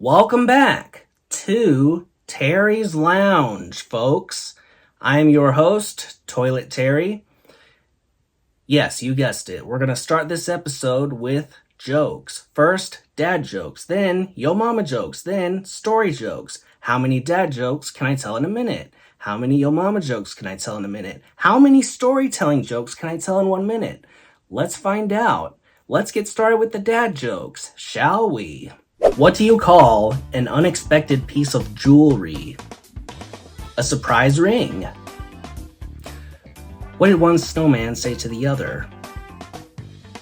Welcome back to Terry's Lounge, folks. I'm your host, Toilet Terry. Yes, you guessed it. We're going to start this episode with jokes. First, dad jokes, then yo mama jokes, then story jokes. How many dad jokes can I tell in a minute? How many yo mama jokes can I tell in a minute? How many storytelling jokes can I tell in 1 minute? Let's find out. Let's get started with the dad jokes, shall we? What do you call an unexpected piece of jewelry? A surprise ring. What did one snowman say to the other?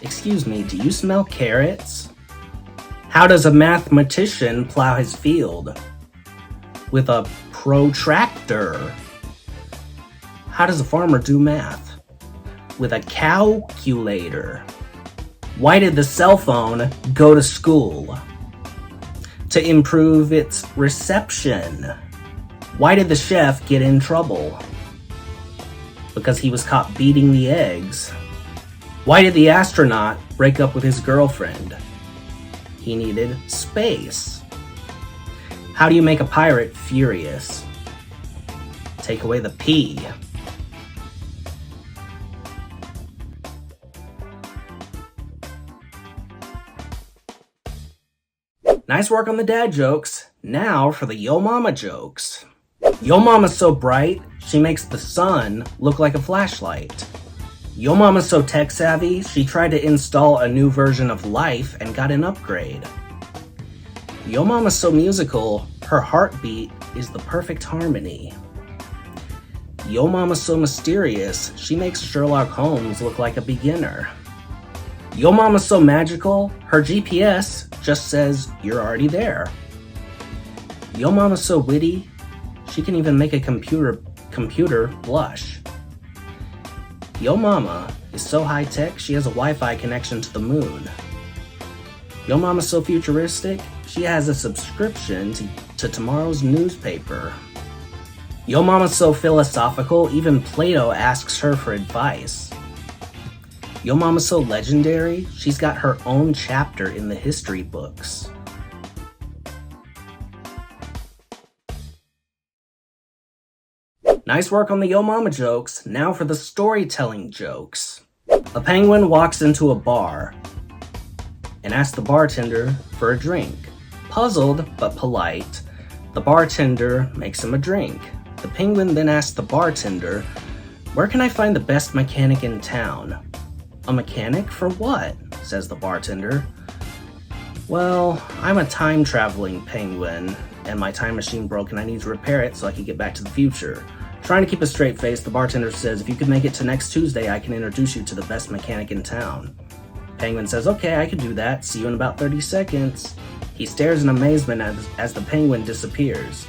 Excuse me, do you smell carrots? How does a mathematician plow his field? With a protractor. How does a farmer do math? With a calculator. Why did the cell phone go to school? To improve its reception. Why did the chef get in trouble? Because he was caught beating the eggs. Why did the astronaut break up with his girlfriend? He needed space. How do you make a pirate furious? Take away the P. Nice work on the dad jokes. Now for the yo mama jokes. Yo mama's so bright, she makes the sun look like a flashlight. Yo mama's so tech savvy, she tried to install a new version of Life and got an upgrade. Yo mama's so musical, her heartbeat is the perfect harmony. Yo mama's so mysterious, she makes Sherlock Holmes look like a beginner. Yo mama's so magical, her GPS just says you're already there. Yo mama's so witty, she can even make a computer blush. Yo mama is so high tech, she has a Wi-Fi connection to the moon. Yo mama's so futuristic, she has a subscription to tomorrow's newspaper. Yo mama's so philosophical, even Plato asks her for advice. Yo mama's so legendary, she's got her own chapter in the history books. Nice work on the yo mama jokes. Now for the storytelling jokes. A penguin walks into a bar and asks the bartender for a drink. Puzzled but polite, the bartender makes him a drink. The penguin then asks the bartender, "Where can I find the best mechanic in town?" "A mechanic for what?" says the bartender. "Well, I'm a time-traveling penguin, and my time machine broke and I need to repair it so I can get back to the future." Trying to keep a straight face, the bartender says, "If you could make it to next Tuesday, I can introduce you to the best mechanic in town." Penguin says, "Okay, I can do that. See you in about 30 seconds. He stares in amazement as the penguin disappears.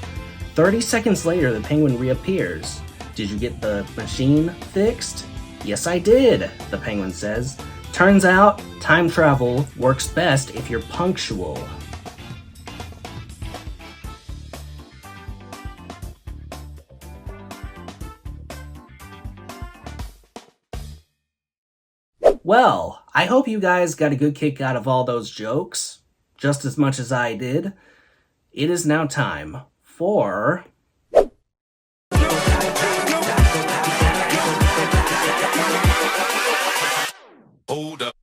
30 seconds later, the penguin reappears. "Did you get the machine fixed?" "Yes, I did," the penguin says. "Turns out, time travel works best if you're punctual." Well, I hope you guys got a good kick out of all those jokes, just as much as I did. It is now time for... Hold up.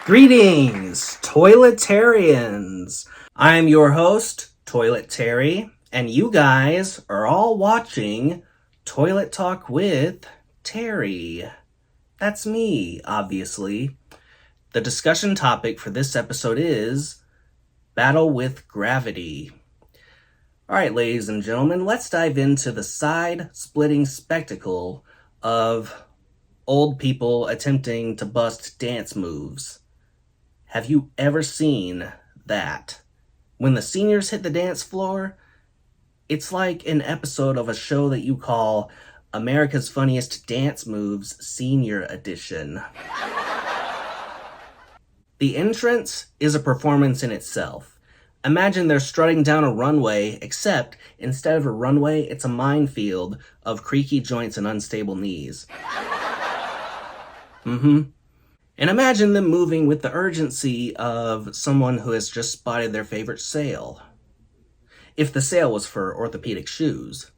Greetings, Toiletarians! I'm your host, Toilet Terry, and you guys are all watching Toilet Talk with Terry. That's me, obviously. The discussion topic for this episode is Battle with Gravity. Alright, ladies and gentlemen, let's dive into the side-splitting spectacle of old people attempting to bust dance moves. Have you ever seen that? When the seniors hit the dance floor, it's like an episode of a show that you call America's Funniest Dance Moves Senior Edition. The entrance is a performance in itself. Imagine they're strutting down a runway, except instead of a runway, it's a minefield of creaky joints and unstable knees. And imagine them moving with the urgency of someone who has just spotted their favorite sale. If the sale was for orthopedic shoes.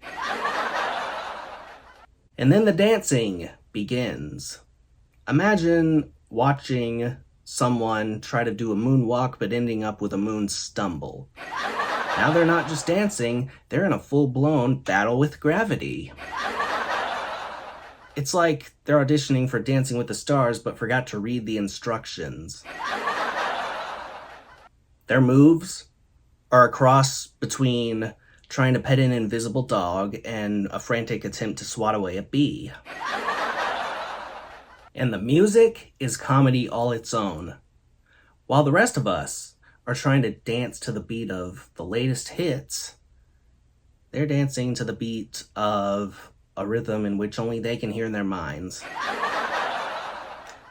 And then the dancing begins. Imagine watching someone try to do a moonwalk but ending up with a moon stumble. Now they're not just dancing, they're in a full-blown battle with gravity. It's like they're auditioning for Dancing with the Stars but forgot to read the instructions. Their moves are a cross between trying to pet an invisible dog and a frantic attempt to swat away a bee. And the music is comedy all its own. While the rest of us are trying to dance to the beat of the latest hits, they're dancing to the beat of a rhythm in which only they can hear in their minds.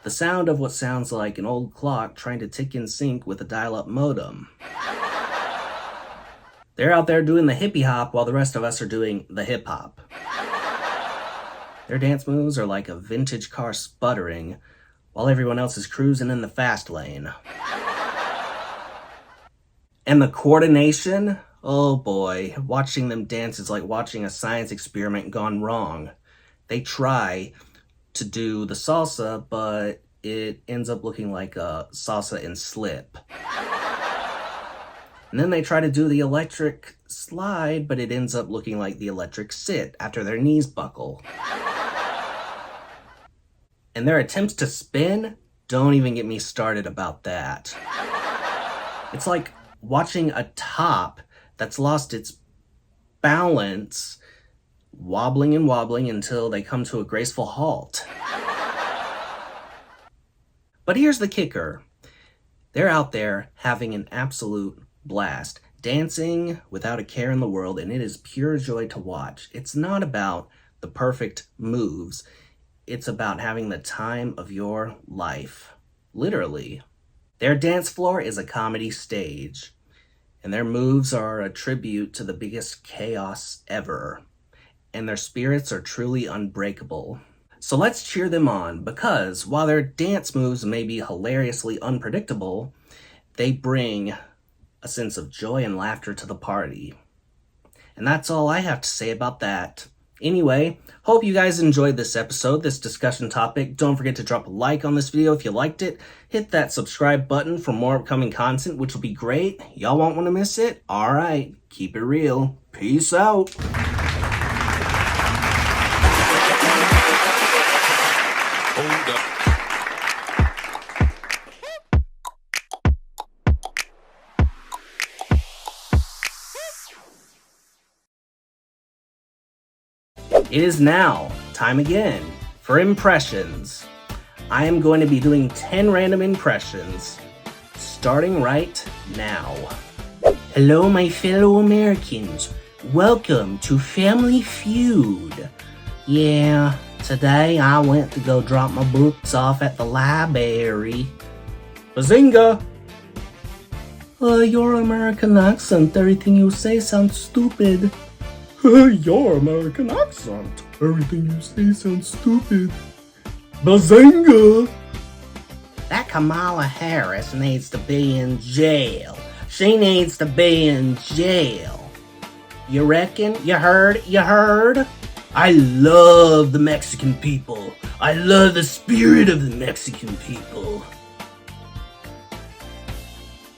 The sound of what sounds like an old clock trying to tick in sync with a dial-up modem. They're out there doing the hippie hop while the rest of us are doing the hip hop. Their dance moves are like a vintage car sputtering while everyone else is cruising in the fast lane. And the coordination, oh boy, watching them dance is like watching a science experiment gone wrong. They try to do the salsa, but it ends up looking like a salsa and slip. And then they try to do the electric slide, but it ends up looking like the electric sit after their knees buckle. And their attempts to spin, don't even get me started about that. It's like watching a top that's lost its balance, wobbling and wobbling until they come to a graceful halt. But here's the kicker. They're out there having an absolute blast, dancing without a care in the world, and it is pure joy to watch. It's not about the perfect moves. It's about having the time of your life. Literally. Their dance floor is a comedy stage, and their moves are a tribute to the biggest chaos ever, and their spirits are truly unbreakable. So let's cheer them on, because while their dance moves may be hilariously unpredictable, they bring a sense of joy and laughter to the party. And that's all I have to say about that. Anyway, hope you guys enjoyed this episode, this discussion topic. Don't forget to drop a like on this video if you liked it. Hit that subscribe button for more upcoming content, which will be great. Y'all won't want to miss it? Alright, keep it real. Peace out. Hold up. It is now time again for impressions. I am going to be doing 10 random impressions, starting right now. Hello, my fellow Americans. Welcome to Family Feud. Yeah, today I went to go drop my books off at the library. Bazinga! Your American accent, everything you say sounds stupid. Your American accent. Everything you say sounds stupid. Bazinga! That Kamala Harris needs to be in jail. She needs to be in jail. You reckon? You heard? You heard? I love the Mexican people. I love the spirit of the Mexican people.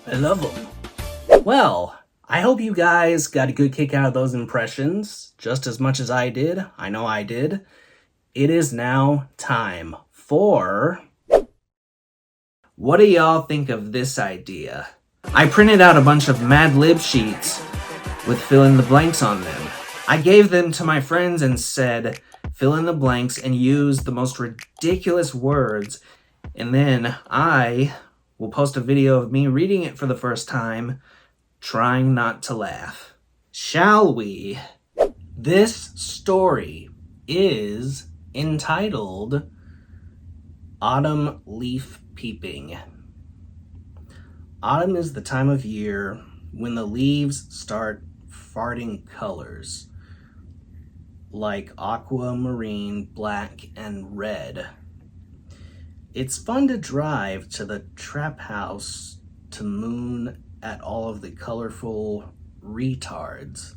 I love them. Well, I hope you guys got a good kick out of those impressions, just as much as I did. I know I did. It is now time for... What do y'all think of this idea? I printed out a bunch of Mad Lib sheets with fill in the blanks on them. I gave them to my friends and said, fill in the blanks and use the most ridiculous words, and then I will post a video of me reading it for the first time, trying not to laugh. Shall we? This story is entitled Autumn Leaf Peeping. Autumn is the time of year when the leaves start farting colors like aquamarine, black, and red. It's fun to drive to the trap house to moon at all of the colorful retards.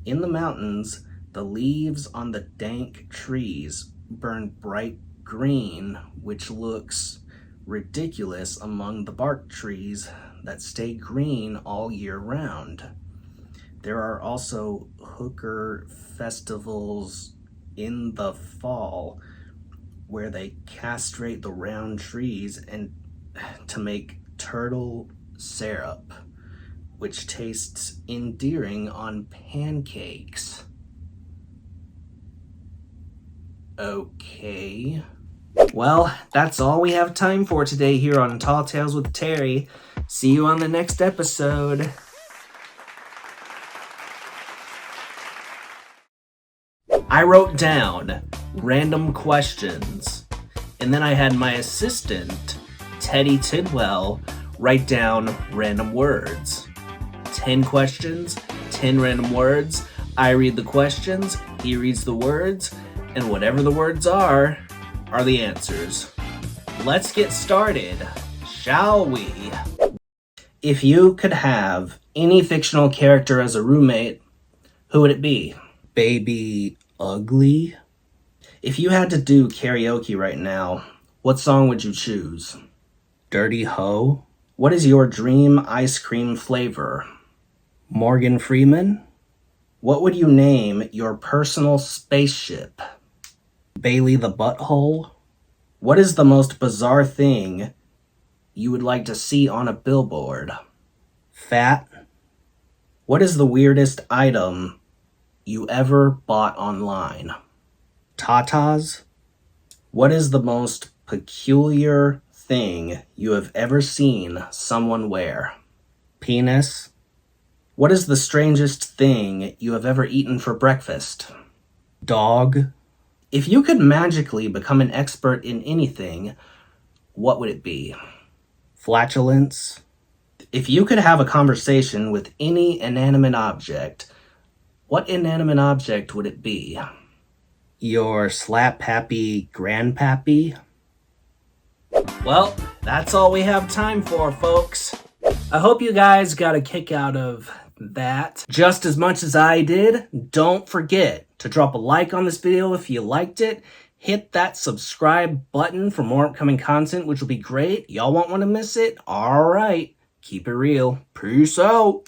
In the mountains, the leaves on the dank trees burn bright green, which looks ridiculous among the bark trees that stay green all year round. There are also hooker festivals in the fall where they castrate the round trees and to make turtle syrup, which tastes endearing on pancakes. Okay. Well, that's all we have time for today here on Tall Tales with Terry. See you on the next episode. I wrote down random questions, and then I had my assistant, Teddy Tidwell, write down random words. 10 questions, 10 random words. I read the questions, he reads the words, and whatever the words are the answers. Let's get started, shall we? If you could have any fictional character as a roommate, who would it be? Baby Ugly? If you had to do karaoke right now, what song would you choose? Dirty Ho? What is your dream ice cream flavor? Morgan Freeman? What would you name your personal spaceship? Bailey the Butthole? What is the most bizarre thing you would like to see on a billboard? Fat? What is the weirdest item you ever bought online? Tatas? What is the most peculiar thing you have ever seen someone wear? Penis? What is the strangest thing you have ever eaten for breakfast? Dog? If you could magically become an expert in anything, what would it be? Flatulence? If you could have a conversation with any inanimate object, what inanimate object would it be? Your slap-happy grandpappy? Well, that's all we have time for, folks. I hope you guys got a kick out of that just as much as I did. Don't forget to drop a like on this video if you liked it. Hit that subscribe button for more upcoming content, which will be great. Y'all won't want to miss it. All right, keep it real. Peace out.